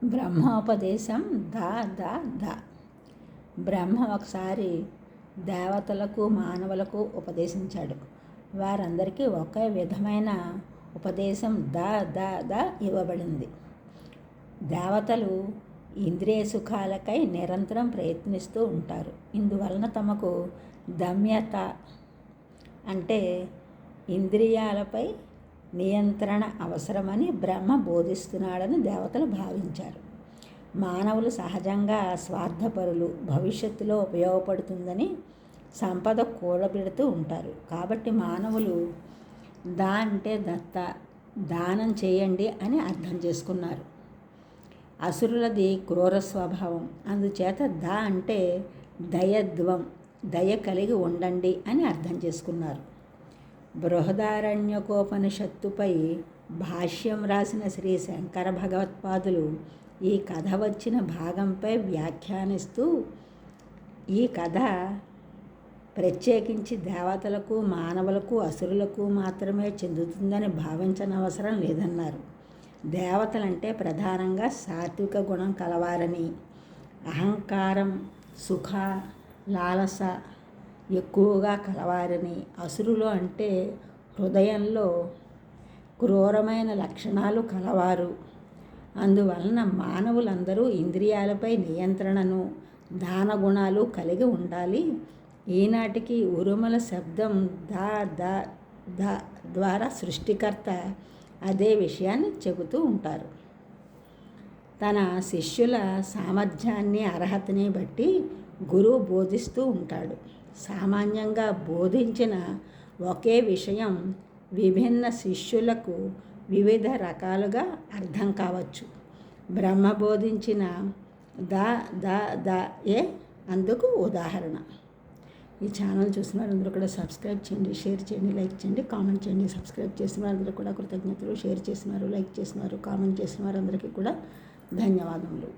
బ్రహ్మోపదేశం దా దా దా. బ్రహ్మ ఒకసారి దేవతలకు మానవులకు ఉపదేశించాడు. వారందరికీ ఒకే విధమైన ఉపదేశం దా దా దా ఇవ్వబడింది. దేవతలు ఇంద్రియ సుఖాలకై నిరంతరం ప్రయత్నిస్తూ ఉంటారు. ఇందువలన తమకు దమ్యత అంటే ఇంద్రియాలపై నియంత్రణ అవసరమని బ్రహ్మ బోధిస్తున్నాడని దేవతలు భావించారు. మానవులు సహజంగా స్వార్థపరులు, భవిష్యత్తులో ఉపయోగపడుతుందని సంపద కూడబెడుతూ ఉంటారు. కాబట్టి మానవులు దా అంటే దత్త, దానం చేయండి అని అర్థం చేసుకున్నారు. అసురులది క్రూర స్వభావం, అందుచేత దా అంటే దయద్వం, దయ కలిగి ఉండండి అని అర్థం చేసుకున్నారు. బృహదారణ్యకోపనిషత్తుపై భాష్యం రాసిన శ్రీ శంకర భగవత్పాదులు ఈ కథ వచ్చిన భాగంపై వ్యాఖ్యానిస్తూ, ఈ కథ ప్రత్యేకించి దేవతలకు, మానవులకు, అసురులకు మాత్రమే చెందుతుందని భావించనవసరం లేదన్నారు. దేవతలంటే ప్రధానంగా సాత్విక గుణం కలవారని, అహంకారం, సుఖ, లాలస ఎక్కువగా కలవారని, అసురులు అంటే హృదయంలో క్రూరమైన లక్షణాలు కలవారు. అందువలన మానవులందరూ ఇంద్రియాలపై నియంత్రణను, దాన గుణాలు కలిగి ఉండాలి. ఈనాటికి ఉరుమల శబ్దం దా దా దా ద్వారా సృష్టికర్త అదే విషయాన్ని చెబుతూ ఉంటారు. తన శిష్యుల సామర్థ్యాన్ని, అర్హతని బట్టి గురువు బోధిస్తూ ఉంటాడు. సామాన్యంగా బోధించిన ఒకే విషయం విభిన్న శిష్యులకు వివిధ రకాలుగా అర్థం కావచ్చు. బ్రహ్మ బోధించిన దా దా దా ఏ అందుకు ఉదాహరణ. ఈ ఛానల్ చూసిన వారందరూ కూడా సబ్స్క్రైబ్ చేయండి, షేర్ చేయండి, లైక్ చేయండి, కామెంట్ చేయండి. సబ్స్క్రైబ్ చేసిన వారందరూ కూడా కృతజ్ఞతలు. షేర్ చేసినారు, లైక్ చేసినారు, కామెంట్ చేసిన వారందరికీ కూడా ధన్యవాదములు.